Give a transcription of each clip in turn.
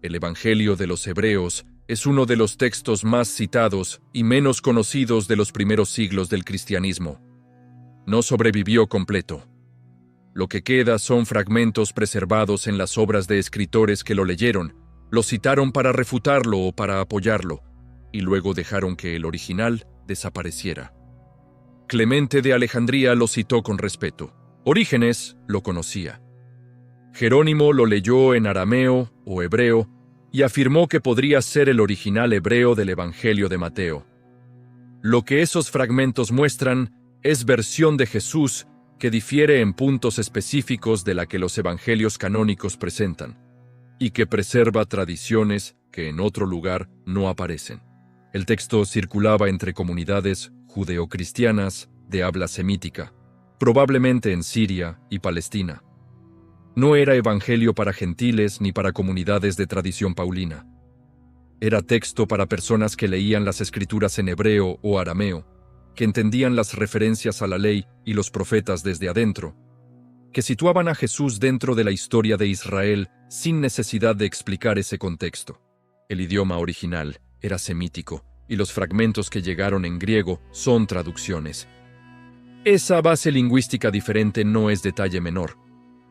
El Evangelio de los Hebreos es uno de los textos más citados y menos conocidos de los primeros siglos del cristianismo. No sobrevivió completo. Lo que queda son fragmentos preservados en las obras de escritores que lo leyeron, lo citaron para refutarlo o para apoyarlo, y luego dejaron que el original desapareciera. Clemente de Alejandría lo citó con respeto. Orígenes lo conocía. Jerónimo lo leyó en arameo o hebreo y afirmó que podría ser el original hebreo del Evangelio de Mateo. Lo que esos fragmentos muestran es versión de Jesús que difiere en puntos específicos de la que los evangelios canónicos presentan, y que preserva tradiciones que en otro lugar no aparecen. El texto circulaba entre comunidades judeocristianas de habla semítica, probablemente en Siria y Palestina. No era evangelio para gentiles ni para comunidades de tradición paulina. Era texto para personas que leían las escrituras en hebreo o arameo, que entendían las referencias a la ley y los profetas desde adentro, que situaban a Jesús dentro de la historia de Israel sin necesidad de explicar ese contexto. El idioma original era semítico y los fragmentos que llegaron en griego son traducciones. Esa base lingüística diferente no es detalle menor.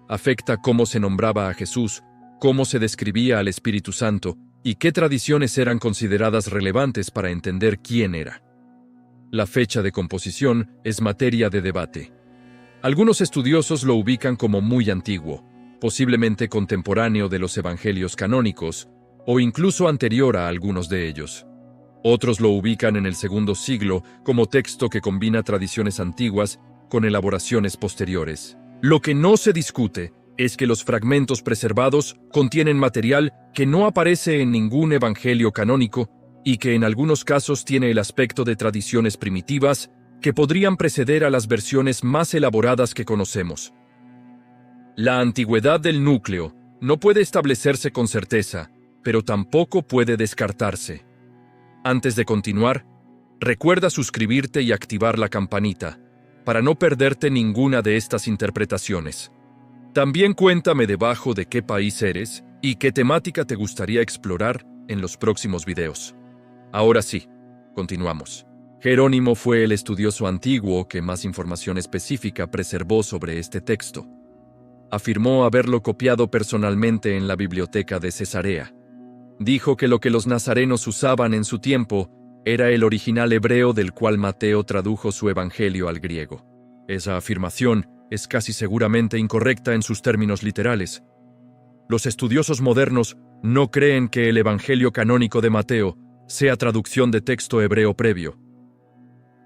Afecta cómo se nombraba a Jesús, cómo se describía al Espíritu Santo y qué tradiciones eran consideradas relevantes para entender quién era. La fecha de composición es materia de debate. Algunos estudiosos lo ubican como muy antiguo, posiblemente contemporáneo de los evangelios canónicos, o incluso anterior a algunos de ellos. Otros lo ubican en el segundo siglo como texto que combina tradiciones antiguas con elaboraciones posteriores. Lo que no se discute es que los fragmentos preservados contienen material que no aparece en ningún evangelio canónico y que en algunos casos tiene el aspecto de tradiciones primitivas que podrían preceder a las versiones más elaboradas que conocemos. La antigüedad del núcleo no puede establecerse con certeza, pero tampoco puede descartarse. Antes de continuar, recuerda suscribirte y activar la campanita para no perderte ninguna de estas interpretaciones. También cuéntame debajo de qué país eres y qué temática te gustaría explorar en los próximos videos. Ahora sí, continuamos. Jerónimo fue el estudioso antiguo que más información específica preservó sobre este texto. Afirmó haberlo copiado personalmente en la biblioteca de Cesarea. Dijo que lo que los nazarenos usaban en su tiempo era el original hebreo del cual Mateo tradujo su evangelio al griego. Esa afirmación es casi seguramente incorrecta en sus términos literales. Los estudiosos modernos no creen que el evangelio canónico de Mateo sea traducción de texto hebreo previo.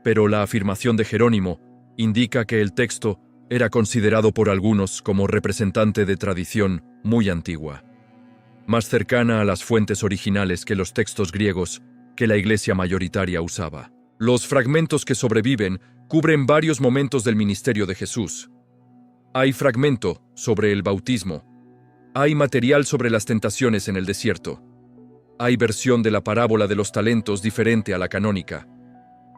Pero la afirmación de Jerónimo indica que el texto era considerado por algunos como representante de tradición muy antigua, más cercana a las fuentes originales que los textos griegos que la Iglesia mayoritaria usaba. Los fragmentos que sobreviven cubren varios momentos del ministerio de Jesús. Hay fragmento sobre el bautismo. Hay material sobre las tentaciones en el desierto. Hay versión de la parábola de los talentos diferente a la canónica.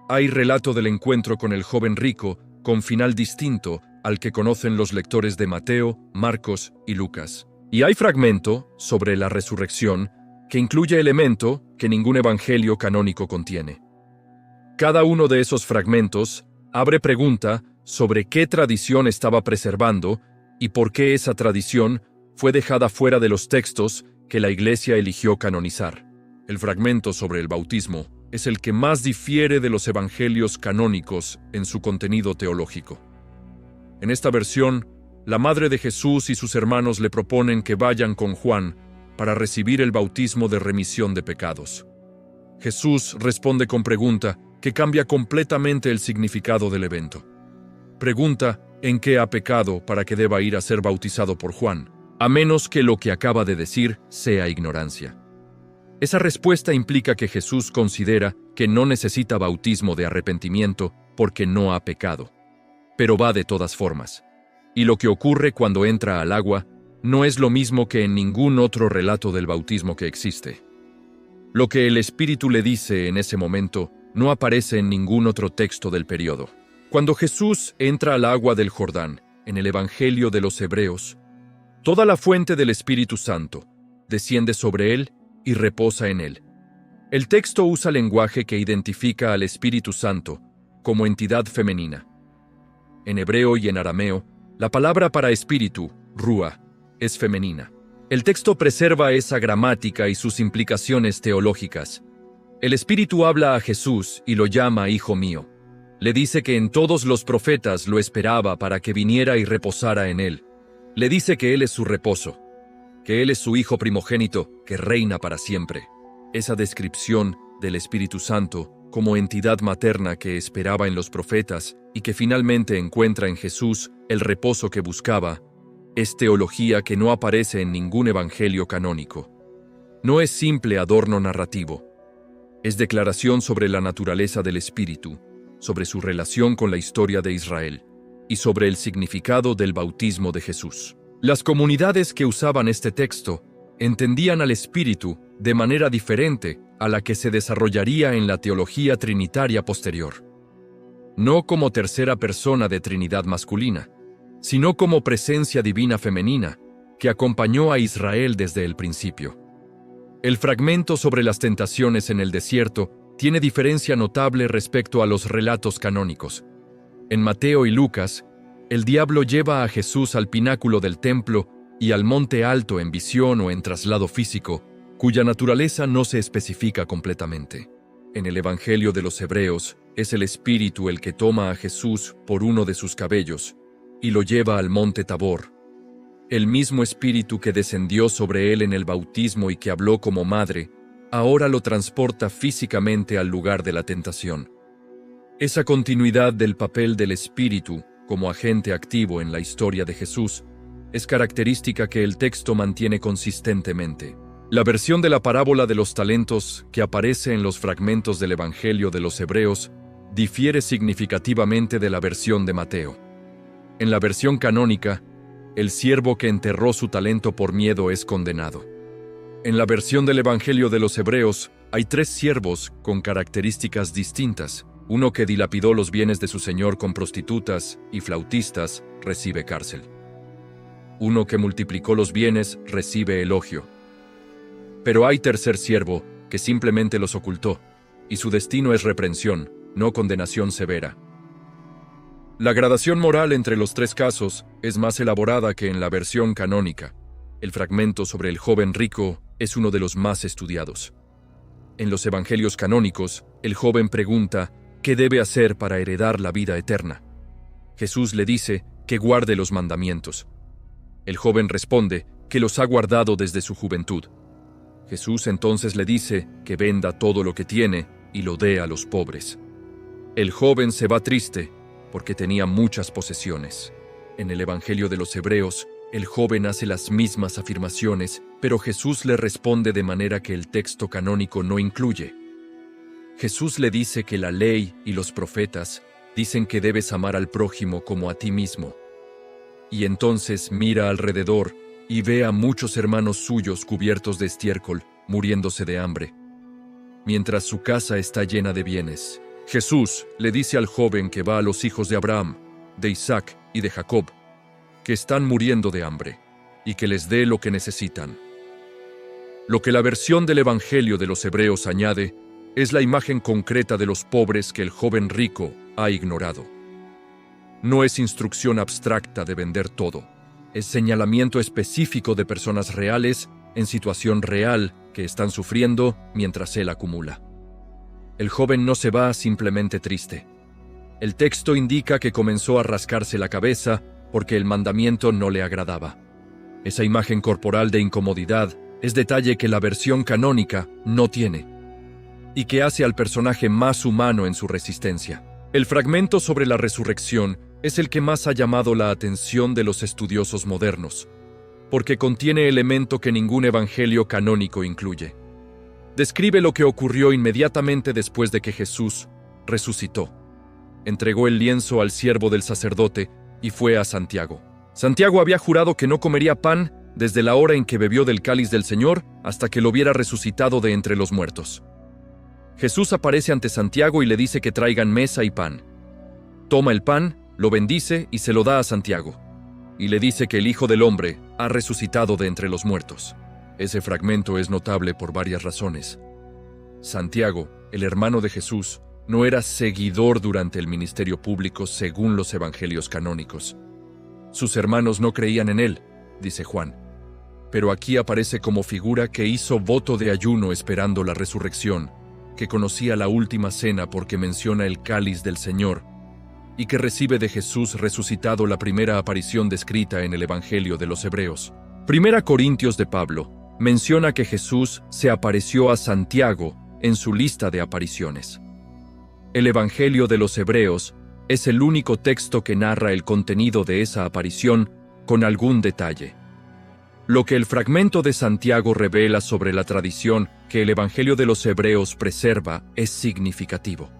Hay relato del encuentro con el joven rico con final distinto al que conocen los lectores de Mateo, Marcos y Lucas. Y hay fragmento sobre la resurrección que incluye elemento que ningún evangelio canónico contiene. Cada uno de esos fragmentos abre pregunta sobre qué tradición estaba preservando y por qué esa tradición fue dejada fuera de los textos que la Iglesia eligió canonizar. El fragmento sobre el bautismo es el que más difiere de los evangelios canónicos en su contenido teológico. En esta versión, la madre de Jesús y sus hermanos le proponen que vayan con Juan para recibir el bautismo de remisión de pecados. Jesús responde con pregunta que cambia completamente el significado del evento. Pregunta en qué ha pecado para que deba ir a ser bautizado por Juan, a menos que lo que acaba de decir sea ignorancia. Esa respuesta implica que Jesús considera que no necesita bautismo de arrepentimiento porque no ha pecado, pero va de todas formas. Y lo que ocurre cuando entra al agua no es lo mismo que en ningún otro relato del bautismo que existe. Lo que el Espíritu le dice en ese momento no aparece en ningún otro texto del periodo. Cuando Jesús entra al agua del Jordán, en el Evangelio de los Hebreos, toda la fuente del Espíritu Santo, desciende sobre él y reposa en él. El texto usa lenguaje que identifica al Espíritu Santo como entidad femenina. En hebreo y en arameo, la palabra para espíritu, ruah, es femenina. El texto preserva esa gramática y sus implicaciones teológicas. El Espíritu habla a Jesús y lo llama Hijo mío. Le dice que en todos los profetas lo esperaba para que viniera y reposara en él. Le dice que él es su reposo, que él es su Hijo primogénito, que reina para siempre. Esa descripción del Espíritu Santo como entidad materna que esperaba en los profetas y que finalmente encuentra en Jesús el reposo que buscaba, es teología que no aparece en ningún evangelio canónico. No es simple adorno narrativo. Es declaración sobre la naturaleza del Espíritu, sobre su relación con la historia de Israel y sobre el significado del bautismo de Jesús. Las comunidades que usaban este texto entendían al Espíritu de manera diferente a la que se desarrollaría en la teología trinitaria posterior. No como tercera persona de Trinidad masculina, sino como presencia divina femenina que acompañó a Israel desde el principio. El fragmento sobre las tentaciones en el desierto tiene diferencia notable respecto a los relatos canónicos. En Mateo y Lucas, el diablo lleva a Jesús al pináculo del templo y al monte alto en visión o en traslado físico, cuya naturaleza no se especifica completamente. En el Evangelio de los Hebreos, es el Espíritu el que toma a Jesús por uno de sus cabellos y lo lleva al monte Tabor. El mismo Espíritu que descendió sobre él en el bautismo y que habló como madre, ahora lo transporta físicamente al lugar de la tentación. Esa continuidad del papel del Espíritu como agente activo en la historia de Jesús es característica que el texto mantiene consistentemente. La versión de la parábola de los talentos que aparece en los fragmentos del Evangelio de los Hebreos difiere significativamente de la versión de Mateo. En la versión canónica, el siervo que enterró su talento por miedo es condenado. En la versión del Evangelio de los Hebreos, hay 3 siervos con características distintas. Uno que dilapidó los bienes de su señor con prostitutas y flautistas recibe cárcel. Uno que multiplicó los bienes recibe elogio. Pero hay tercer siervo que simplemente los ocultó, y su destino es reprensión, no condenación severa. La gradación moral entre los 3 casos es más elaborada que en la versión canónica. El fragmento sobre el joven rico es uno de los más estudiados. En los evangelios canónicos, el joven pregunta ¿qué debe hacer para heredar la vida eterna? Jesús le dice que guarde los mandamientos. El joven responde que los ha guardado desde su juventud. Jesús entonces le dice que venda todo lo que tiene y lo dé a los pobres. El joven se va triste porque tenía muchas posesiones. En el Evangelio de los Hebreos, el joven hace las mismas afirmaciones, pero Jesús le responde de manera que el texto canónico no incluye. Jesús le dice que la ley y los profetas dicen que debes amar al prójimo como a ti mismo. Y entonces mira alrededor y ve a muchos hermanos suyos cubiertos de estiércol, muriéndose de hambre, mientras su casa está llena de bienes. Jesús le dice al joven que va a los hijos de Abraham, de Isaac y de Jacob, que están muriendo de hambre, y que les dé lo que necesitan. Lo que la versión del Evangelio de los Hebreos añade es la imagen concreta de los pobres que el joven rico ha ignorado. No es instrucción abstracta de vender todo, es señalamiento específico de personas reales en situación real que están sufriendo mientras él acumula. El joven no se va simplemente triste. El texto indica que comenzó a rascarse la cabeza porque el mandamiento no le agradaba. Esa imagen corporal de incomodidad es detalle que la versión canónica no tiene, y que hace al personaje más humano en su resistencia. El fragmento sobre la resurrección es el que más ha llamado la atención de los estudiosos modernos, porque contiene elemento que ningún evangelio canónico incluye. Describe lo que ocurrió inmediatamente después de que Jesús resucitó. Entregó el lienzo al siervo del sacerdote y fue a Santiago. Santiago había jurado que no comería pan desde la hora en que bebió del cáliz del Señor hasta que lo viera resucitado de entre los muertos. Jesús aparece ante Santiago y le dice que traigan mesa y pan. Toma el pan, lo bendice y se lo da a Santiago. Y le dice que el Hijo del Hombre ha resucitado de entre los muertos. Ese fragmento es notable por varias razones. Santiago, el hermano de Jesús, no era seguidor durante el ministerio público según los evangelios canónicos. Sus hermanos no creían en él, dice Juan. Pero aquí aparece como figura que hizo voto de ayuno esperando la resurrección, que conocía la última cena porque menciona el cáliz del Señor, y que recibe de Jesús resucitado la primera aparición descrita en el Evangelio de los Hebreos. 1 Corintios de Pablo menciona que Jesús se apareció a Santiago en su lista de apariciones. El Evangelio de los Hebreos es el único texto que narra el contenido de esa aparición con algún detalle. Lo que el fragmento de Santiago revela sobre la tradición que el Evangelio de los Hebreos preserva es significativo.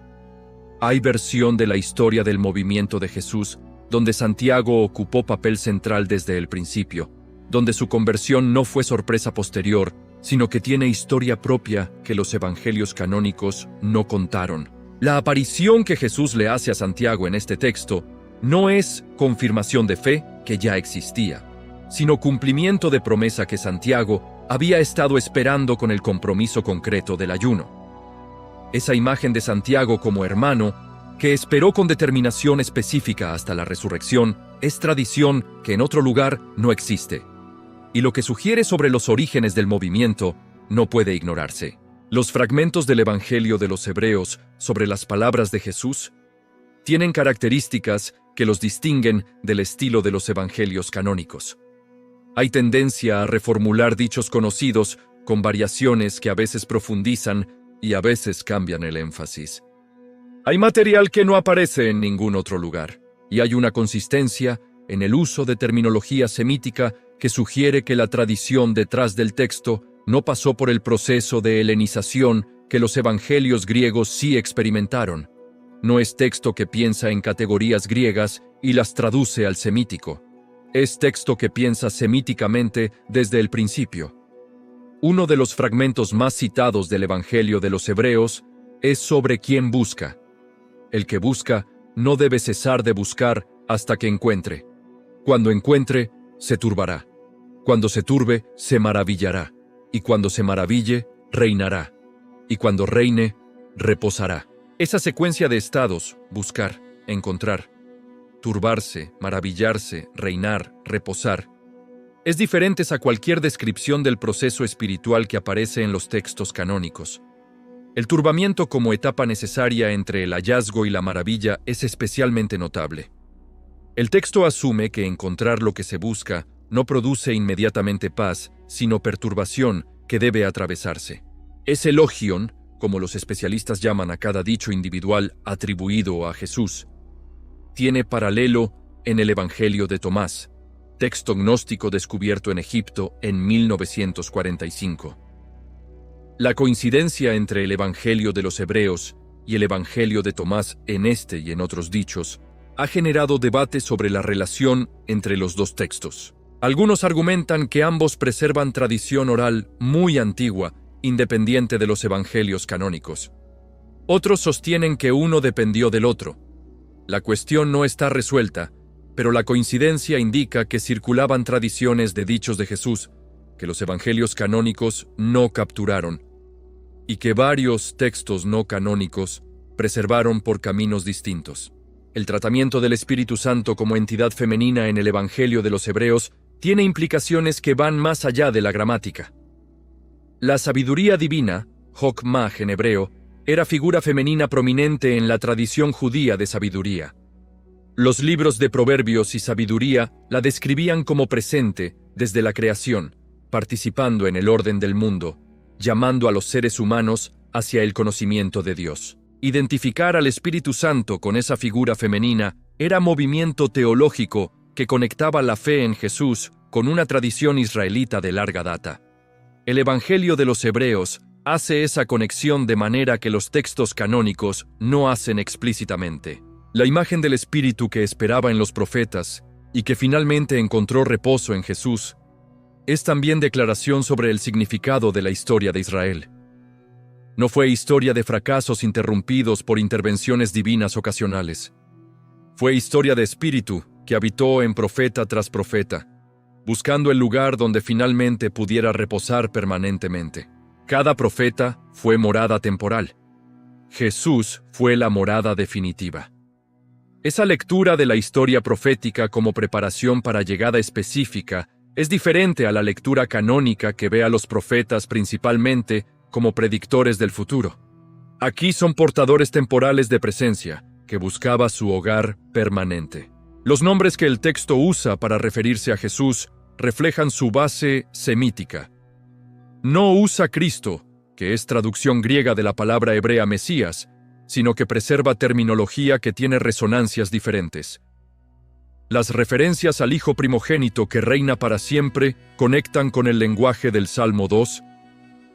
Hay versión de la historia del movimiento de Jesús donde Santiago ocupó papel central desde el principio, donde su conversión no fue sorpresa posterior, sino que tiene historia propia que los evangelios canónicos no contaron. La aparición que Jesús le hace a Santiago en este texto no es confirmación de fe que ya existía, sino cumplimiento de promesa que Santiago había estado esperando con el compromiso concreto del ayuno. Esa imagen de Santiago como hermano, que esperó con determinación específica hasta la resurrección, es tradición que en otro lugar no existe. Y lo que sugiere sobre los orígenes del movimiento no puede ignorarse. Los fragmentos del Evangelio de los Hebreos sobre las palabras de Jesús tienen características que los distinguen del estilo de los evangelios canónicos. Hay tendencia a reformular dichos conocidos con variaciones que a veces profundizan y a veces cambian el énfasis. Hay material que no aparece en ningún otro lugar, y hay una consistencia en el uso de terminología semítica que sugiere que la tradición detrás del texto no pasó por el proceso de helenización que los evangelios griegos sí experimentaron. No es texto que piensa en categorías griegas y las traduce al semítico. Es texto que piensa semíticamente desde el principio. Uno de los fragmentos más citados del Evangelio de los Hebreos es sobre quién busca. El que busca no debe cesar de buscar hasta que encuentre. Cuando encuentre, se turbará. Cuando se turbe, se maravillará. Y cuando se maraville, reinará. Y cuando reine, reposará. Esa secuencia de estados, buscar, encontrar, turbarse, maravillarse, reinar, reposar, es diferente a cualquier descripción del proceso espiritual que aparece en los textos canónicos. El turbamiento como etapa necesaria entre el hallazgo y la maravilla es especialmente notable. El texto asume que encontrar lo que se busca no produce inmediatamente paz, sino perturbación que debe atravesarse. Ese logion, como los especialistas llaman a cada dicho individual atribuido a Jesús, tiene paralelo en el Evangelio de Tomás, texto gnóstico descubierto en Egipto en 1945. La coincidencia entre el Evangelio de los Hebreos y el Evangelio de Tomás en este y en otros dichos ha generado debate sobre la relación entre los dos textos. Algunos argumentan que ambos preservan tradición oral muy antigua, independiente de los evangelios canónicos. Otros sostienen que uno dependió del otro. La cuestión no está resuelta, pero la coincidencia indica que circulaban tradiciones de dichos de Jesús que los evangelios canónicos no capturaron y que varios textos no canónicos preservaron por caminos distintos. El tratamiento del Espíritu Santo como entidad femenina en el Evangelio de los Hebreos tiene implicaciones que van más allá de la gramática. La sabiduría divina, Jokmah en hebreo, era figura femenina prominente en la tradición judía de sabiduría. Los libros de Proverbios y Sabiduría la describían como presente desde la creación, participando en el orden del mundo, llamando a los seres humanos hacia el conocimiento de Dios. Identificar al Espíritu Santo con esa figura femenina era movimiento teológico que conectaba la fe en Jesús con una tradición israelita de larga data. El Evangelio de los Hebreos hace esa conexión de manera que los textos canónicos no hacen explícitamente. La imagen del Espíritu que esperaba en los profetas y que finalmente encontró reposo en Jesús es también declaración sobre el significado de la historia de Israel. No fue historia de fracasos interrumpidos por intervenciones divinas ocasionales. Fue historia de espíritu que habitó en profeta tras profeta, buscando el lugar donde finalmente pudiera reposar permanentemente. Cada profeta fue morada temporal. Jesús fue la morada definitiva. Esa lectura de la historia profética como preparación para llegada específica es diferente a la lectura canónica que ve a los profetas principalmente como predictores del futuro. Aquí son portadores temporales de presencia, que buscaba su hogar permanente. Los nombres que el texto usa para referirse a Jesús reflejan su base semítica. No usa Cristo, que es traducción griega de la palabra hebrea Mesías, sino que preserva terminología que tiene resonancias diferentes. Las referencias al Hijo primogénito que reina para siempre conectan con el lenguaje del Salmo 2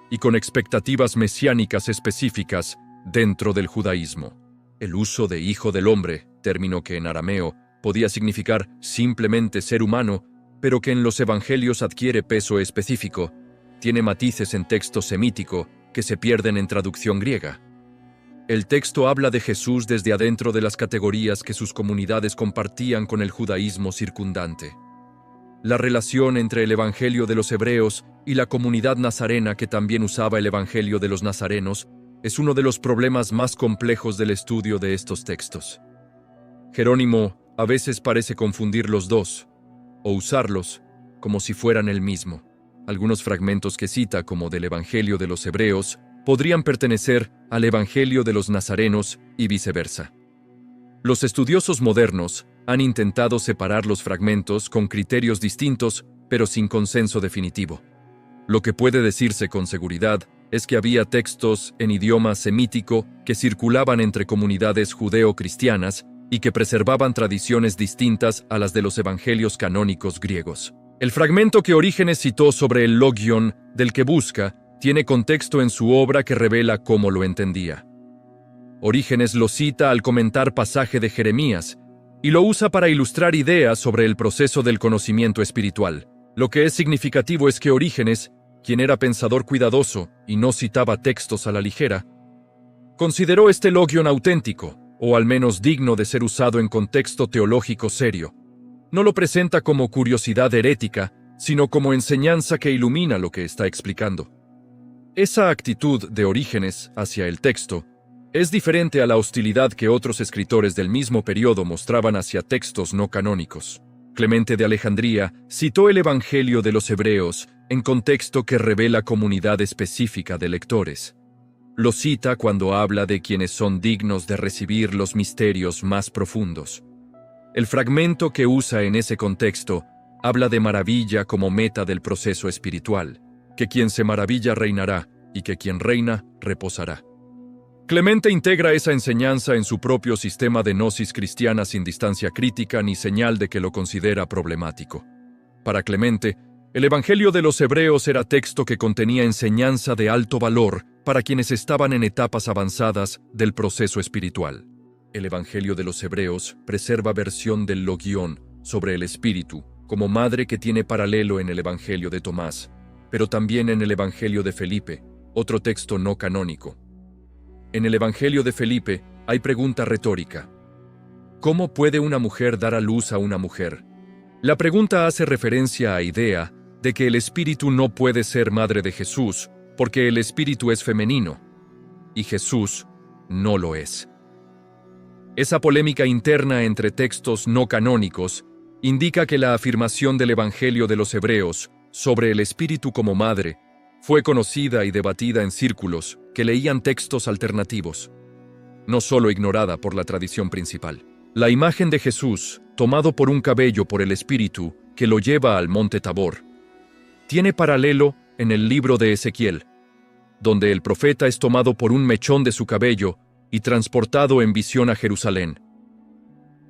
y con expectativas mesiánicas específicas dentro del judaísmo. El uso de Hijo del Hombre, término que en arameo podía significar simplemente ser humano, pero que en los evangelios adquiere peso específico, tiene matices en texto semítico que se pierden en traducción griega. El texto habla de Jesús desde adentro de las categorías que sus comunidades compartían con el judaísmo circundante. La relación entre el Evangelio de los Hebreos y la comunidad nazarena que también usaba el Evangelio de los Nazarenos es uno de los problemas más complejos del estudio de estos textos. Jerónimo a veces parece confundir los dos, o usarlos como si fueran el mismo. Algunos fragmentos que cita, como del Evangelio de los Hebreos, podrían pertenecer al Evangelio de los Nazarenos y viceversa. Los estudiosos modernos han intentado separar los fragmentos con criterios distintos, pero sin consenso definitivo. Lo que puede decirse con seguridad es que había textos en idioma semítico que circulaban entre comunidades judeo-cristianas y que preservaban tradiciones distintas a las de los evangelios canónicos griegos. El fragmento que Orígenes citó sobre el logion del que busca tiene contexto en su obra que revela cómo lo entendía. Orígenes lo cita al comentar pasaje de Jeremías y lo usa para ilustrar ideas sobre el proceso del conocimiento espiritual. Lo que es significativo es que Orígenes, quien era pensador cuidadoso y no citaba textos a la ligera, consideró este logion auténtico, o al menos digno de ser usado en contexto teológico serio. No lo presenta como curiosidad herética, sino como enseñanza que ilumina lo que está explicando. Esa actitud de Orígenes hacia el texto es diferente a la hostilidad que otros escritores del mismo periodo mostraban hacia textos no canónicos. Clemente de Alejandría citó el Evangelio de los Hebreos en contexto que revela comunidad específica de lectores. Lo cita cuando habla de quienes son dignos de recibir los misterios más profundos. El fragmento que usa en ese contexto habla de maravilla como meta del proceso espiritual, que quien se maravilla reinará y que quien reina reposará. Clemente integra esa enseñanza en su propio sistema de gnosis cristiana sin distancia crítica ni señal de que lo considera problemático. Para Clemente, el Evangelio de los Hebreos era texto que contenía enseñanza de alto valor para quienes estaban en etapas avanzadas del proceso espiritual. El Evangelio de los Hebreos preserva versión del logión sobre el Espíritu, como madre que tiene paralelo en el Evangelio de Tomás, pero también en el Evangelio de Felipe, otro texto no canónico. En el Evangelio de Felipe hay pregunta retórica. ¿Cómo puede una mujer dar a luz a una mujer? La pregunta hace referencia a la idea de que el Espíritu no puede ser madre de Jesús, porque el Espíritu es femenino, y Jesús no lo es. Esa polémica interna entre textos no canónicos indica que la afirmación del Evangelio de los Hebreos sobre el Espíritu como madre fue conocida y debatida en círculos que leían textos alternativos, no solo ignorada por la tradición principal. La imagen de Jesús, tomado por un cabello por el Espíritu que lo lleva al monte Tabor, tiene paralelo en el libro de Ezequiel, donde el profeta es tomado por un mechón de su cabello y transportado en visión a Jerusalén.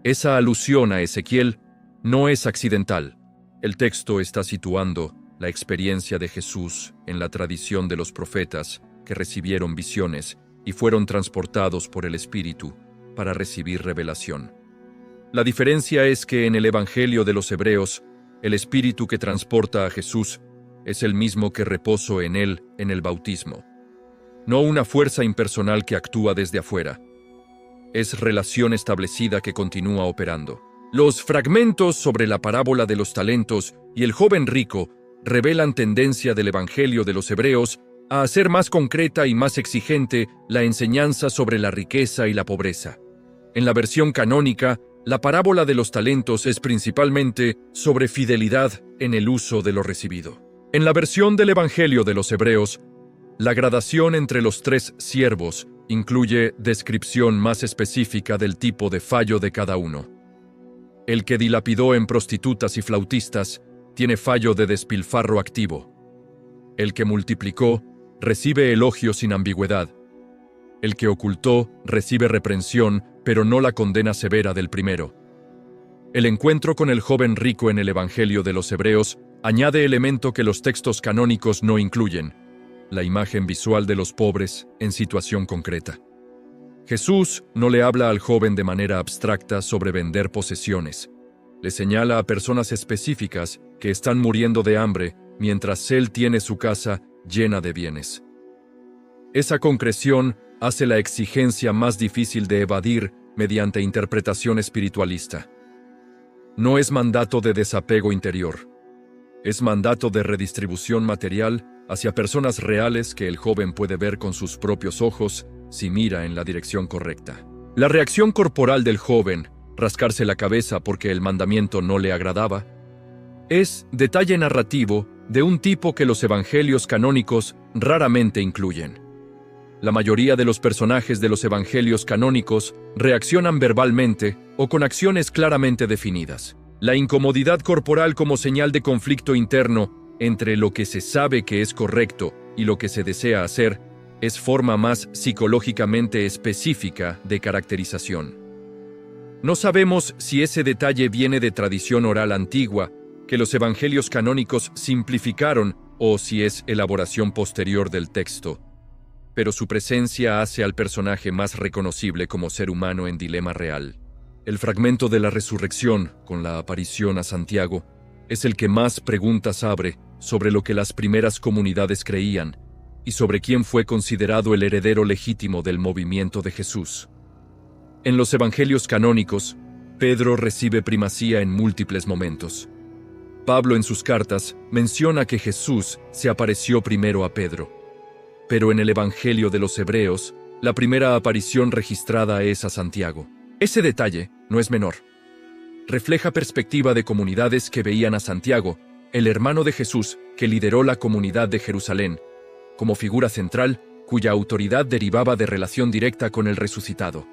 Esa alusión a Ezequiel no es accidental. El texto está situando la experiencia de Jesús en la tradición de los profetas que recibieron visiones y fueron transportados por el Espíritu para recibir revelación. La diferencia es que en el Evangelio de los Hebreos, el Espíritu que transporta a Jesús es el mismo que reposó en él en el bautismo. No una fuerza impersonal que actúa desde afuera. Es relación establecida que continúa operando. Los fragmentos sobre la parábola de los talentos y el joven rico revelan tendencia del Evangelio de los Hebreos a hacer más concreta y más exigente la enseñanza sobre la riqueza y la pobreza. En la versión canónica, la parábola de los talentos es principalmente sobre fidelidad en el uso de lo recibido. En la versión del Evangelio de los Hebreos, la gradación entre los tres siervos incluye descripción más específica del tipo de fallo de cada uno. El que dilapidó en prostitutas y flautistas tiene fallo de despilfarro activo. El que multiplicó recibe elogio sin ambigüedad. El que ocultó recibe reprensión, pero no la condena severa del primero. El encuentro con el joven rico en el Evangelio de los Hebreos añade elemento que los textos canónicos no incluyen: la imagen visual de los pobres en situación concreta. Jesús no le habla al joven de manera abstracta sobre vender posesiones. Le señala a personas específicas que están muriendo de hambre mientras él tiene su casa llena de bienes. Esa concreción hace la exigencia más difícil de evadir mediante interpretación espiritualista. No es mandato de desapego interior. Es mandato de redistribución material hacia personas reales que el joven puede ver con sus propios ojos si mira en la dirección correcta. La reacción corporal del joven, rascarse la cabeza porque el mandamiento no le agradaba, es detalle narrativo de un tipo que los evangelios canónicos raramente incluyen. La mayoría de los personajes de los evangelios canónicos reaccionan verbalmente o con acciones claramente definidas. La incomodidad corporal como señal de conflicto interno entre lo que se sabe que es correcto y lo que se desea hacer es forma más psicológicamente específica de caracterización. No sabemos si ese detalle viene de tradición oral antigua que los evangelios canónicos simplificaron o si es elaboración posterior del texto, pero su presencia hace al personaje más reconocible como ser humano en dilema real. El fragmento de la resurrección, con la aparición a Santiago, es el que más preguntas abre sobre lo que las primeras comunidades creían y sobre quién fue considerado el heredero legítimo del movimiento de Jesús. En los evangelios canónicos, Pedro recibe primacía en múltiples momentos. Pablo en sus cartas menciona que Jesús se apareció primero a Pedro. Pero en el Evangelio de los Hebreos, la primera aparición registrada es a Santiago. Ese detalle no es menor. Refleja perspectiva de comunidades que veían a Santiago, el hermano de Jesús que lideró la comunidad de Jerusalén, como figura central cuya autoridad derivaba de relación directa con el resucitado.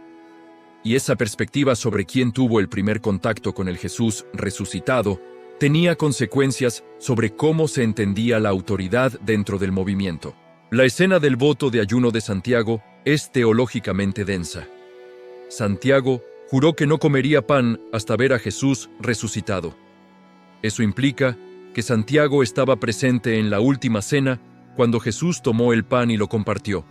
Y esa perspectiva sobre quién tuvo el primer contacto con el Jesús resucitado tenía consecuencias sobre cómo se entendía la autoridad dentro del movimiento. La escena del voto de ayuno de Santiago es teológicamente densa. Santiago juró que no comería pan hasta ver a Jesús resucitado. Eso implica que Santiago estaba presente en la última cena cuando Jesús tomó el pan y lo compartió.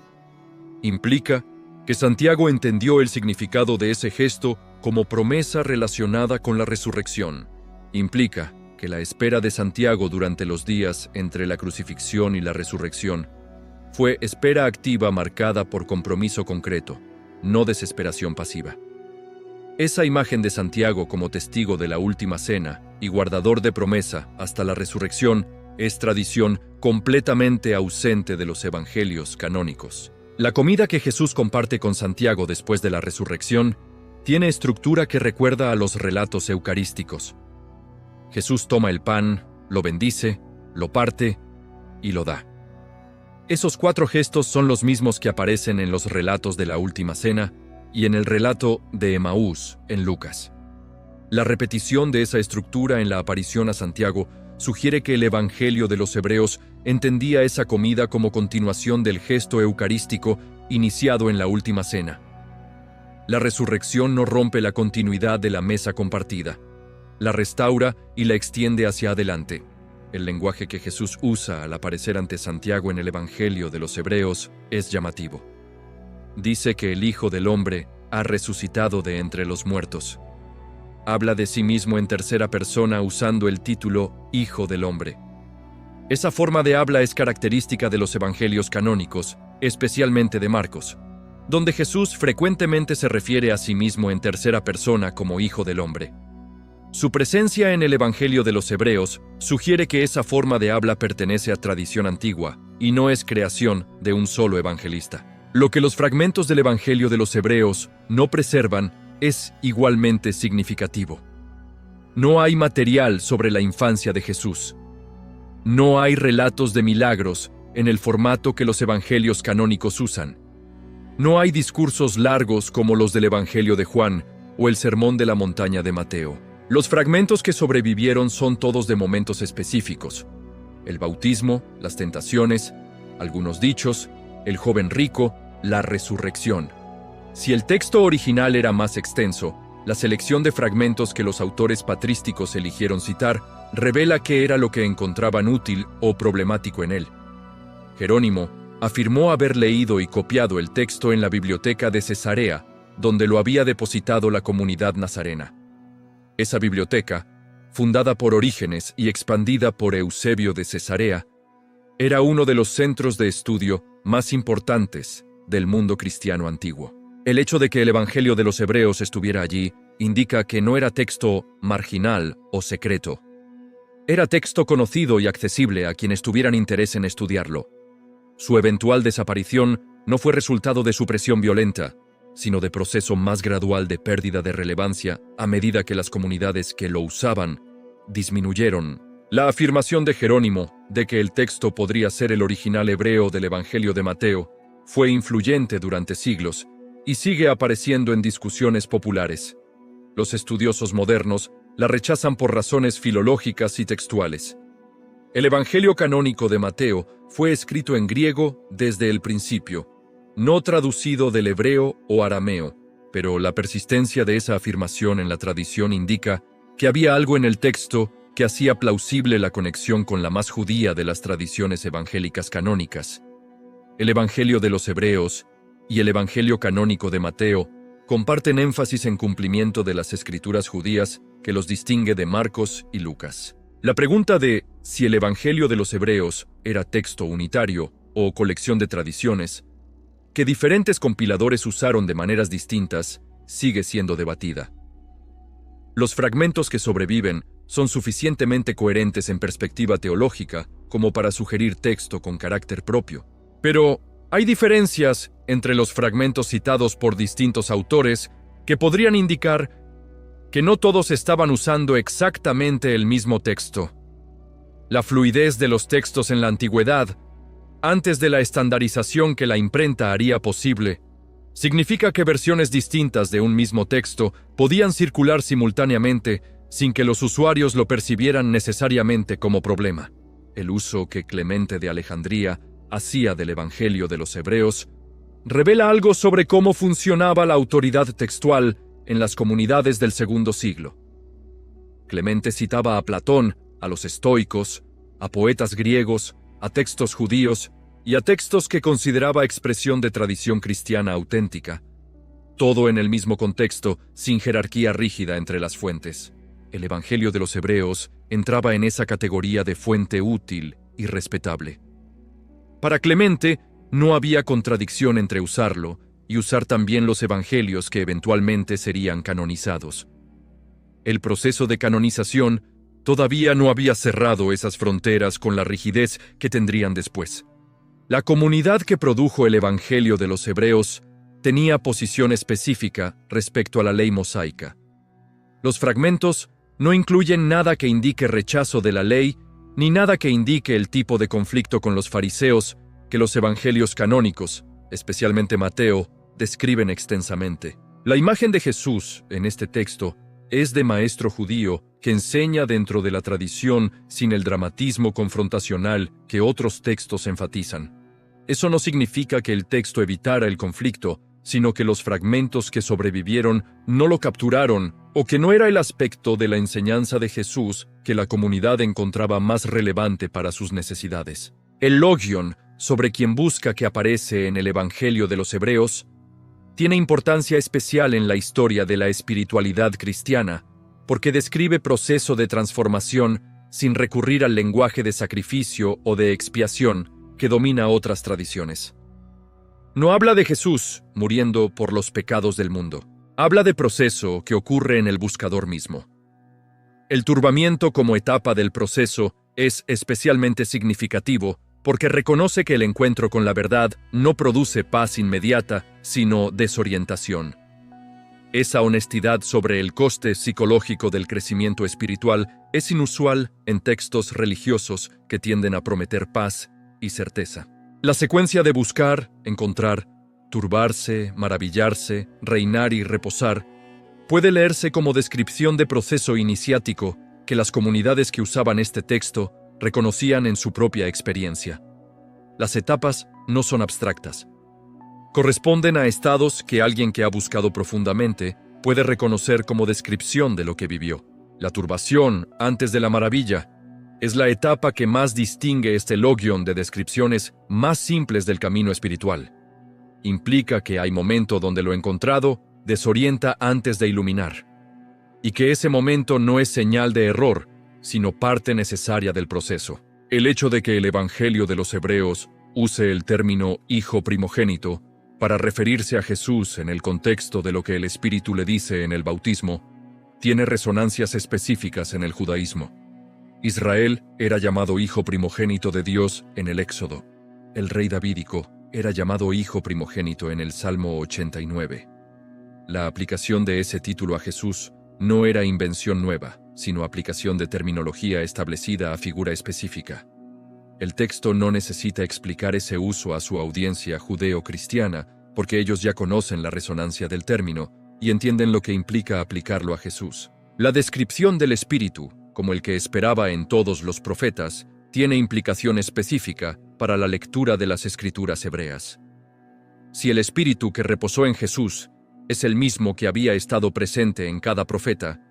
Implica que Santiago entendió el significado de ese gesto como promesa relacionada con la resurrección. Implica que la espera de Santiago durante los días entre la crucifixión y la resurrección fue espera activa marcada por compromiso concreto, no desesperación pasiva. Esa imagen de Santiago como testigo de la última cena y guardador de promesa hasta la resurrección es tradición completamente ausente de los evangelios canónicos. La comida que Jesús comparte con Santiago después de la resurrección tiene estructura que recuerda a los relatos eucarísticos. Jesús toma el pan, lo bendice, lo parte y lo da. Esos 4 gestos son los mismos que aparecen en los relatos de la Última Cena y en el relato de Emaús en Lucas. La repetición de esa estructura en la aparición a Santiago sugiere que el Evangelio de los Hebreos entendía esa comida como continuación del gesto eucarístico iniciado en la Última Cena. La resurrección no rompe la continuidad de la mesa compartida, la restaura y la extiende hacia adelante. El lenguaje que Jesús usa al aparecer ante Santiago en el Evangelio de los Hebreos es llamativo. Dice que el Hijo del Hombre ha resucitado de entre los muertos. Habla de sí mismo en tercera persona usando el título Hijo del Hombre. Esa forma de habla es característica de los evangelios canónicos, especialmente de Marcos, donde Jesús frecuentemente se refiere a sí mismo en tercera persona como Hijo del Hombre. Su presencia en el Evangelio de los Hebreos sugiere que esa forma de habla pertenece a tradición antigua y no es creación de un solo evangelista. Lo que los fragmentos del Evangelio de los Hebreos no preservan es igualmente significativo. No hay material sobre la infancia de Jesús. No hay relatos de milagros en el formato que los evangelios canónicos usan. No hay discursos largos como los del Evangelio de Juan o el Sermón de la Montaña de Mateo. Los fragmentos que sobrevivieron son todos de momentos específicos: el bautismo, las tentaciones, algunos dichos, el joven rico, la resurrección. Si el texto original era más extenso, la selección de fragmentos que los autores patrísticos eligieron citar revela qué era lo que encontraban útil o problemático en él. Jerónimo afirmó haber leído y copiado el texto en la biblioteca de Cesarea, donde lo había depositado la comunidad nazarena. Esa biblioteca, fundada por Orígenes y expandida por Eusebio de Cesarea, era uno de los centros de estudio más importantes del mundo cristiano antiguo. El hecho de que el Evangelio de los Hebreos estuviera allí indica que no era texto marginal o secreto. Era texto conocido y accesible a quienes tuvieran interés en estudiarlo. Su eventual desaparición no fue resultado de supresión violenta, sino de proceso más gradual de pérdida de relevancia a medida que las comunidades que lo usaban disminuyeron. La afirmación de Jerónimo de que el texto podría ser el original hebreo del Evangelio de Mateo fue influyente durante siglos y sigue apareciendo en discusiones populares. Los estudiosos modernos la rechazan por razones filológicas y textuales. El Evangelio canónico de Mateo fue escrito en griego desde el principio, no traducido del hebreo o arameo, pero la persistencia de esa afirmación en la tradición indica que había algo en el texto que hacía plausible la conexión con la más judía de las tradiciones evangélicas canónicas. El Evangelio de los Hebreos y el Evangelio canónico de Mateo comparten énfasis en cumplimiento de las escrituras judías que los distingue de Marcos y Lucas. La pregunta de si el Evangelio de los Hebreos era texto unitario o colección de tradiciones, que diferentes compiladores usaron de maneras distintas, sigue siendo debatida. Los fragmentos que sobreviven son suficientemente coherentes en perspectiva teológica como para sugerir texto con carácter propio. Pero hay diferencias entre los fragmentos citados por distintos autores que podrían indicar que no todos estaban usando exactamente el mismo texto. La fluidez de los textos en la antigüedad, antes de la estandarización que la imprenta haría posible, significa que versiones distintas de un mismo texto podían circular simultáneamente sin que los usuarios lo percibieran necesariamente como problema. El uso que Clemente de Alejandría hacía del Evangelio de los Hebreos revela algo sobre cómo funcionaba la autoridad textual en las comunidades del segundo siglo. Clemente citaba a Platón, a los estoicos, a poetas griegos, a textos judíos y a textos que consideraba expresión de tradición cristiana auténtica. Todo en el mismo contexto, sin jerarquía rígida entre las fuentes. El Evangelio de los Hebreos entraba en esa categoría de fuente útil y respetable. Para Clemente, no había contradicción entre usarlo y usar también los evangelios que eventualmente serían canonizados. El proceso de canonización todavía no había cerrado esas fronteras con la rigidez que tendrían después. La comunidad que produjo el Evangelio de los Hebreos tenía posición específica respecto a la ley mosaica. Los fragmentos no incluyen nada que indique rechazo de la ley, ni nada que indique el tipo de conflicto con los fariseos que los evangelios canónicos, especialmente Mateo, describen extensamente. La imagen de Jesús en este texto es de maestro judío que enseña dentro de la tradición sin el dramatismo confrontacional que otros textos enfatizan. Eso no significa que el texto evitara el conflicto, sino que los fragmentos que sobrevivieron no lo capturaron o que no era el aspecto de la enseñanza de Jesús que la comunidad encontraba más relevante para sus necesidades. El logion, sobre quien busca que aparece en el Evangelio de los Hebreos, tiene importancia especial en la historia de la espiritualidad cristiana, porque describe proceso de transformación sin recurrir al lenguaje de sacrificio o de expiación que domina otras tradiciones. No habla de Jesús muriendo por los pecados del mundo. Habla de proceso que ocurre en el buscador mismo. El turbamiento como etapa del proceso es especialmente significativo porque reconoce que el encuentro con la verdad no produce paz inmediata, sino desorientación. Esa honestidad sobre el coste psicológico del crecimiento espiritual es inusual en textos religiosos que tienden a prometer paz y certeza. La secuencia de buscar, encontrar, turbarse, maravillarse, reinar y reposar puede leerse como descripción de proceso iniciático que las comunidades que usaban este texto reconocían en su propia experiencia. Las etapas no son abstractas. Corresponden a estados que alguien que ha buscado profundamente puede reconocer como descripción de lo que vivió. La turbación antes de la maravilla es la etapa que más distingue este logion de descripciones más simples del camino espiritual. Implica que hay momento donde lo encontrado desorienta antes de iluminar, y que ese momento no es señal de error, sino parte necesaria del proceso. El hecho de que el Evangelio de los Hebreos use el término hijo primogénito para referirse a Jesús en el contexto de lo que el Espíritu le dice en el bautismo, tiene resonancias específicas en el judaísmo. Israel era llamado hijo primogénito de Dios en el Éxodo. El rey davídico era llamado hijo primogénito en el Salmo 89. La aplicación de ese título a Jesús no era invención nueva, sino aplicación de terminología establecida a figura específica. El texto no necesita explicar ese uso a su audiencia judeo-cristiana, porque ellos ya conocen la resonancia del término y entienden lo que implica aplicarlo a Jesús. La descripción del Espíritu, como el que esperaba en todos los profetas, tiene implicación específica para la lectura de las Escrituras hebreas. Si el Espíritu que reposó en Jesús es el mismo que había estado presente en cada profeta,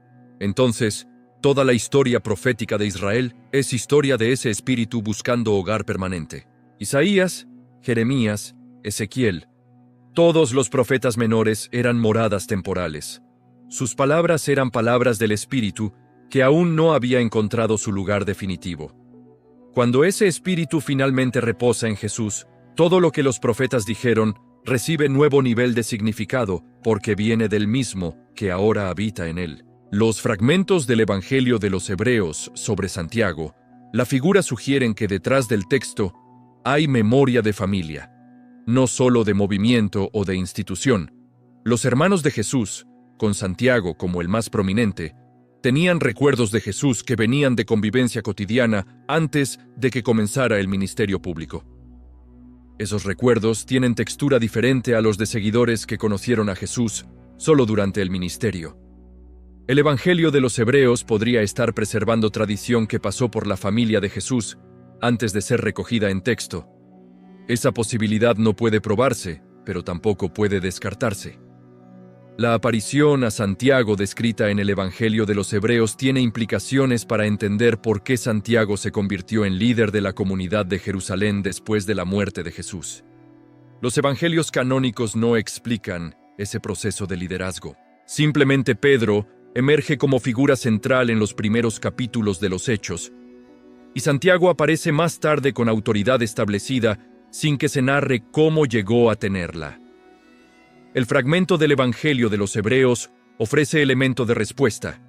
entonces toda la historia profética de Israel es historia de ese Espíritu buscando hogar permanente. Isaías, Jeremías, Ezequiel, todos los profetas menores eran moradas temporales. Sus palabras eran palabras del Espíritu que aún no había encontrado su lugar definitivo. Cuando ese Espíritu finalmente reposa en Jesús, todo lo que los profetas dijeron recibe nuevo nivel de significado porque viene del mismo que ahora habita en él. Los fragmentos del Evangelio de los Hebreos sobre Santiago, la figura sugieren que detrás del texto hay memoria de familia, no solo de movimiento o de institución. Los hermanos de Jesús, con Santiago como el más prominente, tenían recuerdos de Jesús que venían de convivencia cotidiana antes de que comenzara el ministerio público. Esos recuerdos tienen textura diferente a los de seguidores que conocieron a Jesús solo durante el ministerio. El Evangelio de los Hebreos podría estar preservando tradición que pasó por la familia de Jesús antes de ser recogida en texto. Esa posibilidad no puede probarse, pero tampoco puede descartarse. La aparición a Santiago descrita en el Evangelio de los Hebreos tiene implicaciones para entender por qué Santiago se convirtió en líder de la comunidad de Jerusalén después de la muerte de Jesús. Los evangelios canónicos no explican ese proceso de liderazgo. Simplemente Pedro emerge como figura central en los primeros capítulos de los Hechos, y Santiago aparece más tarde con autoridad establecida sin que se narre cómo llegó a tenerla. El fragmento del Evangelio de los Hebreos ofrece elemento de respuesta.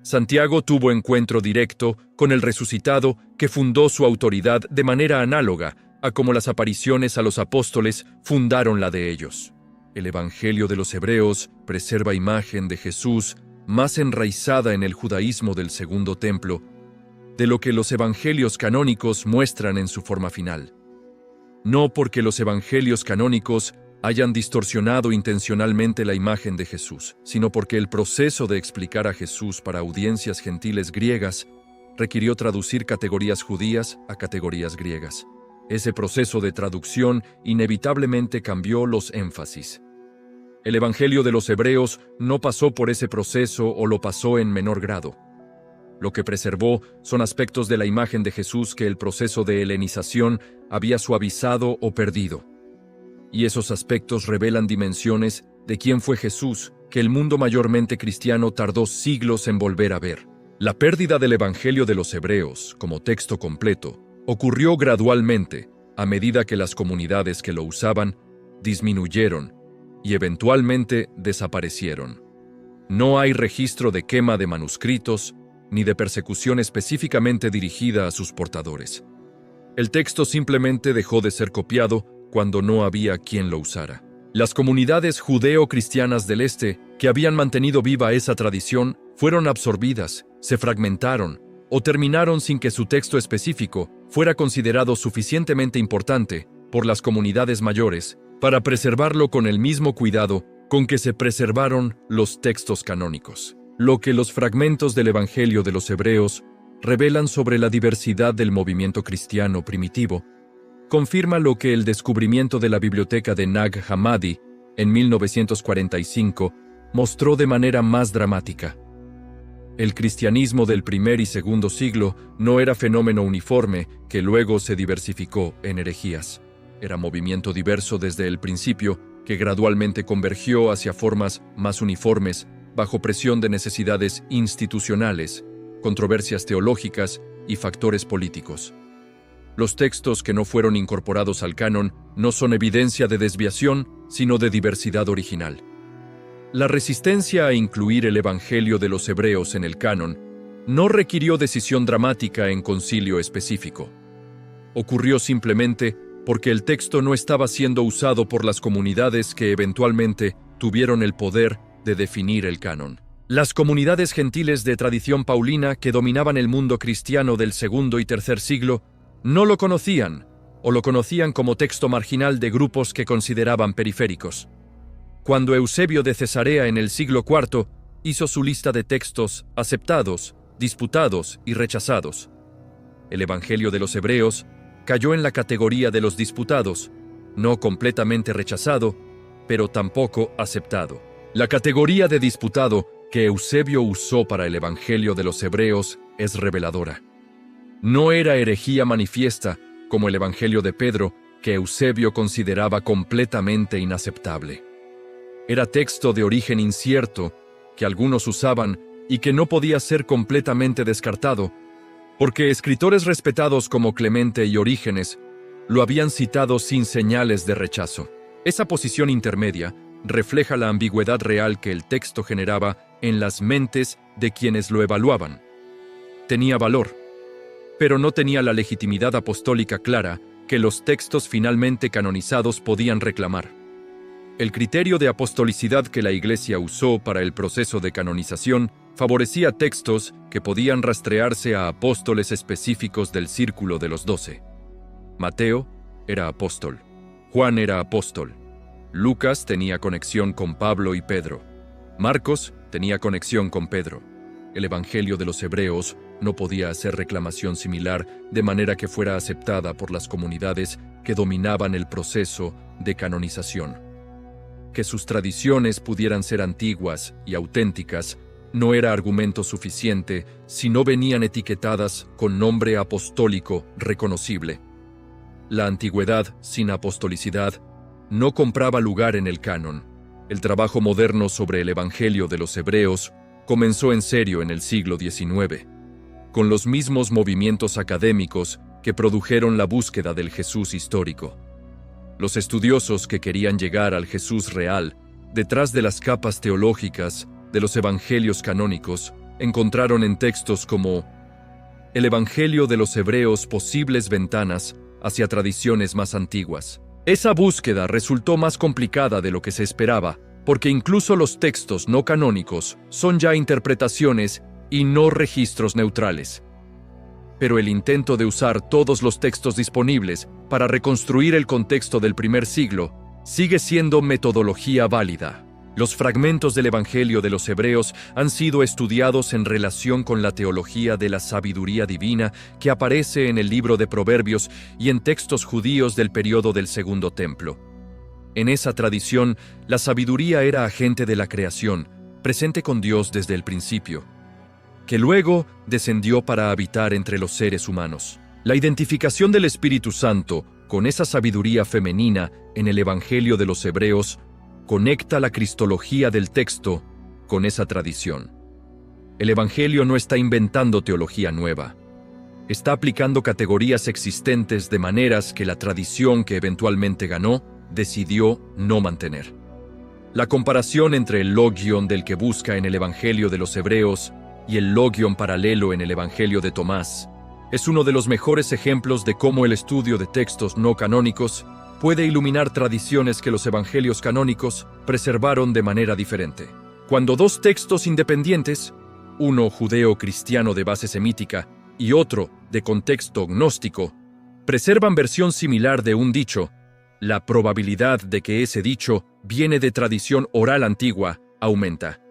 Santiago tuvo encuentro directo con el resucitado que fundó su autoridad de manera análoga a como las apariciones a los apóstoles fundaron la de ellos. El Evangelio de los Hebreos preserva imagen de Jesús más enraizada en el judaísmo del Segundo Templo de lo que los evangelios canónicos muestran en su forma final. No porque los evangelios canónicos hayan distorsionado intencionalmente la imagen de Jesús, sino porque el proceso de explicar a Jesús para audiencias gentiles griegas requirió traducir categorías judías a categorías griegas. Ese proceso de traducción inevitablemente cambió los énfasis. El Evangelio de los Hebreos no pasó por ese proceso o lo pasó en menor grado. Lo que preservó son aspectos de la imagen de Jesús que el proceso de helenización había suavizado o perdido. Y esos aspectos revelan dimensiones de quién fue Jesús que el mundo mayormente cristiano tardó siglos en volver a ver. La pérdida del Evangelio de los Hebreos, como texto completo, ocurrió gradualmente a medida que las comunidades que lo usaban disminuyeron y eventualmente desaparecieron. No hay registro de quema de manuscritos, ni de persecución específicamente dirigida a sus portadores. El texto simplemente dejó de ser copiado cuando no había quien lo usara. Las comunidades judeo-cristianas del Este, que habían mantenido viva esa tradición, fueron absorbidas, se fragmentaron o terminaron sin que su texto específico fuera considerado suficientemente importante por las comunidades mayores para preservarlo con el mismo cuidado con que se preservaron los textos canónicos. Lo que los fragmentos del Evangelio de los Hebreos revelan sobre la diversidad del movimiento cristiano primitivo confirma lo que el descubrimiento de la biblioteca de Nag Hammadi en 1945 mostró de manera más dramática. El cristianismo del primer y segundo siglo no era fenómeno uniforme que luego se diversificó en herejías. Era movimiento diverso desde el principio que gradualmente convergió hacia formas más uniformes bajo presión de necesidades institucionales, controversias teológicas y factores políticos. Los textos que no fueron incorporados al canon no son evidencia de desviación, sino de diversidad original. La resistencia a incluir el Evangelio de los Hebreos en el canon no requirió decisión dramática en concilio específico. Ocurrió simplemente porque el texto no estaba siendo usado por las comunidades que eventualmente tuvieron el poder de definir el canon. Las comunidades gentiles de tradición paulina que dominaban el mundo cristiano del segundo y tercer siglo no lo conocían, o lo conocían como texto marginal de grupos que consideraban periféricos. Cuando Eusebio de Cesarea en el siglo IV hizo su lista de textos aceptados, disputados y rechazados, el Evangelio de los Hebreos cayó en la categoría de los disputados, no completamente rechazado, pero tampoco aceptado. La categoría de disputado que Eusebio usó para el Evangelio de los Hebreos es reveladora. No era herejía manifiesta, como el Evangelio de Pedro, que Eusebio consideraba completamente inaceptable. Era texto de origen incierto, que algunos usaban y que no podía ser completamente descartado, porque escritores respetados como Clemente y Orígenes lo habían citado sin señales de rechazo. Esa posición intermedia refleja la ambigüedad real que el texto generaba en las mentes de quienes lo evaluaban. Tenía valor, pero no tenía la legitimidad apostólica clara que los textos finalmente canonizados podían reclamar. El criterio de apostolicidad que la Iglesia usó para el proceso de canonización favorecía textos que podían rastrearse a apóstoles específicos del círculo de los 12. Mateo era apóstol, Juan era apóstol, Lucas tenía conexión con Pablo y Pedro, Marcos tenía conexión con Pedro. El Evangelio de los Hebreos no podía hacer reclamación similar de manera que fuera aceptada por las comunidades que dominaban el proceso de canonización. Que sus tradiciones pudieran ser antiguas y auténticas no era argumento suficiente si no venían etiquetadas con nombre apostólico reconocible. La antigüedad sin apostolicidad no compraba lugar en el canon. El trabajo moderno sobre el Evangelio de los Hebreos comenzó en serio en el siglo XIX, con los mismos movimientos académicos que produjeron la búsqueda del Jesús histórico. Los estudiosos que querían llegar al Jesús real, detrás de las capas teológicas de los evangelios canónicos, encontraron en textos como el Evangelio de los Hebreos posibles ventanas hacia tradiciones más antiguas. Esa búsqueda resultó más complicada de lo que se esperaba, porque incluso los textos no canónicos son ya interpretaciones y no registros neutrales. Pero el intento de usar todos los textos disponibles para reconstruir el contexto del primer siglo sigue siendo metodología válida. Los fragmentos del Evangelio de los Hebreos han sido estudiados en relación con la teología de la sabiduría divina que aparece en el libro de Proverbios y en textos judíos del período del Segundo Templo. En esa tradición, la sabiduría era agente de la creación, presente con Dios desde el principio, que luego descendió para habitar entre los seres humanos. La identificación del Espíritu Santo con esa sabiduría femenina en el Evangelio de los Hebreos conecta la cristología del texto con esa tradición. El Evangelio no está inventando teología nueva. Está aplicando categorías existentes de maneras que la tradición que eventualmente ganó decidió no mantener. La comparación entre el logion del que busca en el Evangelio de los Hebreos y el logion paralelo en el Evangelio de Tomás, es uno de los mejores ejemplos de cómo el estudio de textos no canónicos puede iluminar tradiciones que los evangelios canónicos preservaron de manera diferente. Cuando dos textos independientes, uno judeo-cristiano de base semítica y otro de contexto gnóstico, preservan versión similar de un dicho, la probabilidad de que ese dicho viene de tradición oral antigua aumenta.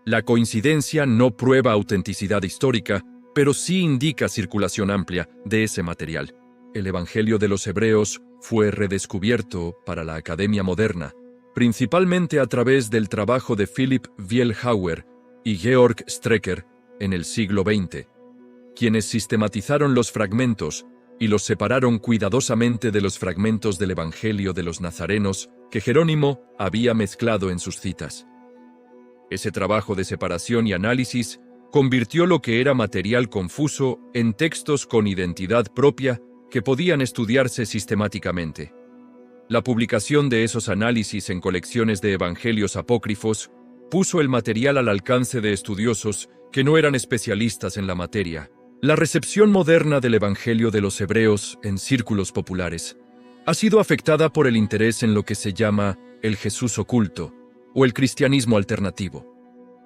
La coincidencia no prueba autenticidad histórica, pero sí indica circulación amplia de ese material. El Evangelio de los Hebreos fue redescubierto para la academia moderna, principalmente a través del trabajo de Philipp Vielhauer y Georg Strecker en el siglo XX, quienes sistematizaron los fragmentos y los separaron cuidadosamente de los fragmentos del Evangelio de los Nazarenos que Jerónimo había mezclado en sus citas. Ese trabajo de separación y análisis convirtió lo que era material confuso en textos con identidad propia que podían estudiarse sistemáticamente. La publicación de esos análisis en colecciones de evangelios apócrifos puso el material al alcance de estudiosos que no eran especialistas en la materia. La recepción moderna del Evangelio de los Hebreos en círculos populares ha sido afectada por el interés en lo que se llama el Jesús oculto o el cristianismo alternativo.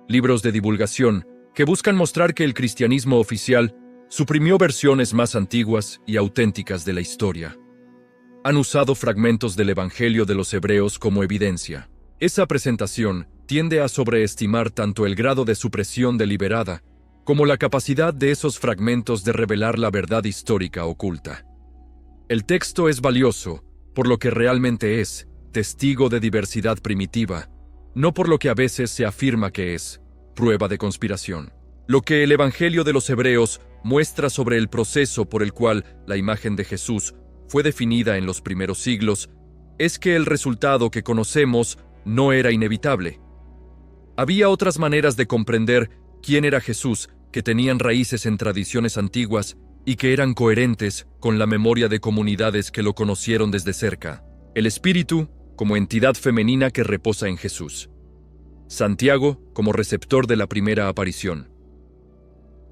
Libros de divulgación que buscan mostrar que el cristianismo oficial suprimió versiones más antiguas y auténticas de la historia. Han usado fragmentos del Evangelio de los Hebreos como evidencia. Esa presentación tiende a sobreestimar tanto el grado de supresión deliberada como la capacidad de esos fragmentos de revelar la verdad histórica oculta. El texto es valioso por lo que realmente es, testigo de diversidad primitiva, no por lo que a veces se afirma que es, prueba de conspiración. Lo que el Evangelio de los Hebreos muestra sobre el proceso por el cual la imagen de Jesús fue definida en los primeros siglos es que el resultado que conocemos no era inevitable. Había otras maneras de comprender quién era Jesús que tenían raíces en tradiciones antiguas y que eran coherentes con la memoria de comunidades que lo conocieron desde cerca. El Espíritu como entidad femenina que reposa en Jesús. Santiago como receptor de la primera aparición.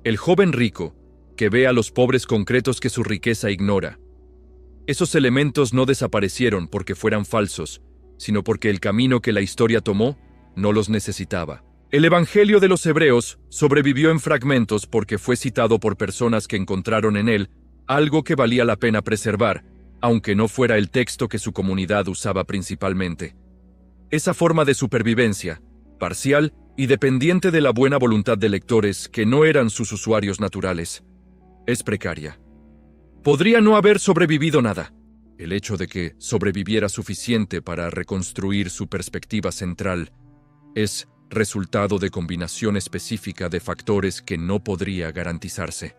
El joven rico que ve a los pobres concretos que su riqueza ignora. Esos elementos no desaparecieron porque fueran falsos, sino porque el camino que la historia tomó no los necesitaba. El Evangelio de los Hebreos sobrevivió en fragmentos porque fue citado por personas que encontraron en él algo que valía la pena preservar, aunque no fuera el texto que su comunidad usaba principalmente. Esa forma de supervivencia, parcial y dependiente de la buena voluntad de lectores que no eran sus usuarios naturales, es precaria. Podría no haber sobrevivido nada. El hecho de que sobreviviera suficiente para reconstruir su perspectiva central es resultado de combinación específica de factores que no podría garantizarse.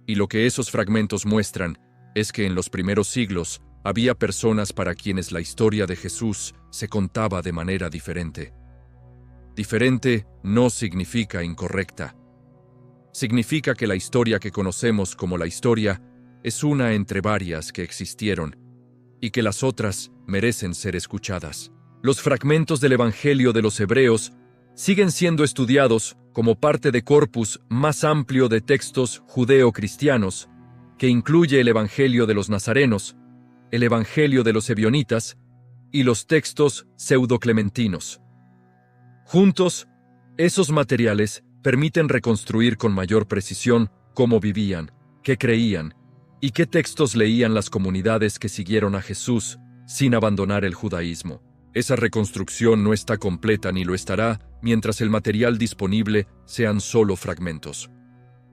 Y lo que esos fragmentos muestran es que en los primeros siglos había personas para quienes la historia de Jesús se contaba de manera diferente. Diferente no significa incorrecta. Significa que la historia que conocemos como la historia es una entre varias que existieron y que las otras merecen ser escuchadas. Los fragmentos del Evangelio de los Hebreos siguen siendo estudiados como parte de corpus más amplio de textos judeo-cristianos que incluye el Evangelio de los Nazarenos, el Evangelio de los Ebionitas y los textos pseudoclementinos. Juntos, esos materiales permiten reconstruir con mayor precisión cómo vivían, qué creían y qué textos leían las comunidades que siguieron a Jesús sin abandonar el judaísmo. Esa reconstrucción no está completa ni lo estará mientras el material disponible sean solo fragmentos.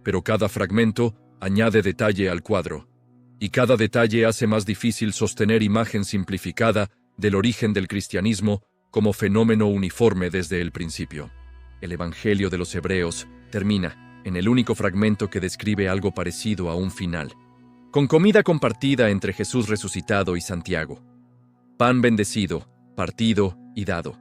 Pero cada fragmento añade detalle al cuadro, y cada detalle hace más difícil sostener imagen simplificada del origen del cristianismo como fenómeno uniforme desde el principio. El Evangelio de los Hebreos termina en el único fragmento que describe algo parecido a un final, con comida compartida entre Jesús resucitado y Santiago. Pan bendecido, partido y dado.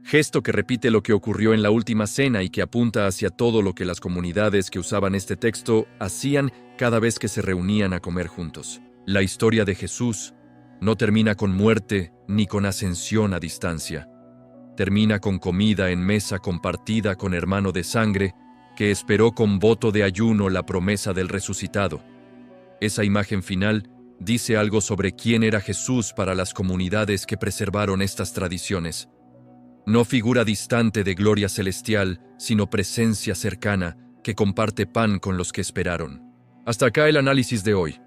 Gesto que repite lo que ocurrió en la última cena y que apunta hacia todo lo que las comunidades que usaban este texto hacían cada vez que se reunían a comer juntos. La historia de Jesús no termina con muerte ni con ascensión a distancia. Termina con comida en mesa compartida con hermano de sangre que esperó con voto de ayuno la promesa del resucitado. Esa imagen final dice algo sobre quién era Jesús para las comunidades que preservaron estas tradiciones. No figura distante de gloria celestial, sino presencia cercana que comparte pan con los que esperaron. Hasta acá el análisis de hoy.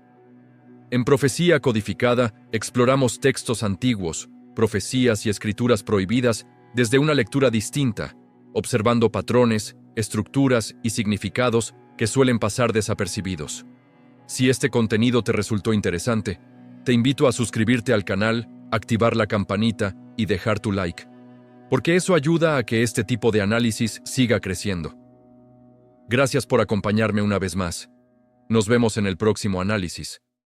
En Profecía Codificada exploramos textos antiguos, profecías y escrituras prohibidas desde una lectura distinta, observando patrones, estructuras y significados que suelen pasar desapercibidos. Si este contenido te resultó interesante, te invito a suscribirte al canal, activar la campanita y dejar tu like, porque eso ayuda a que este tipo de análisis siga creciendo. Gracias por acompañarme una vez más. Nos vemos en el próximo análisis.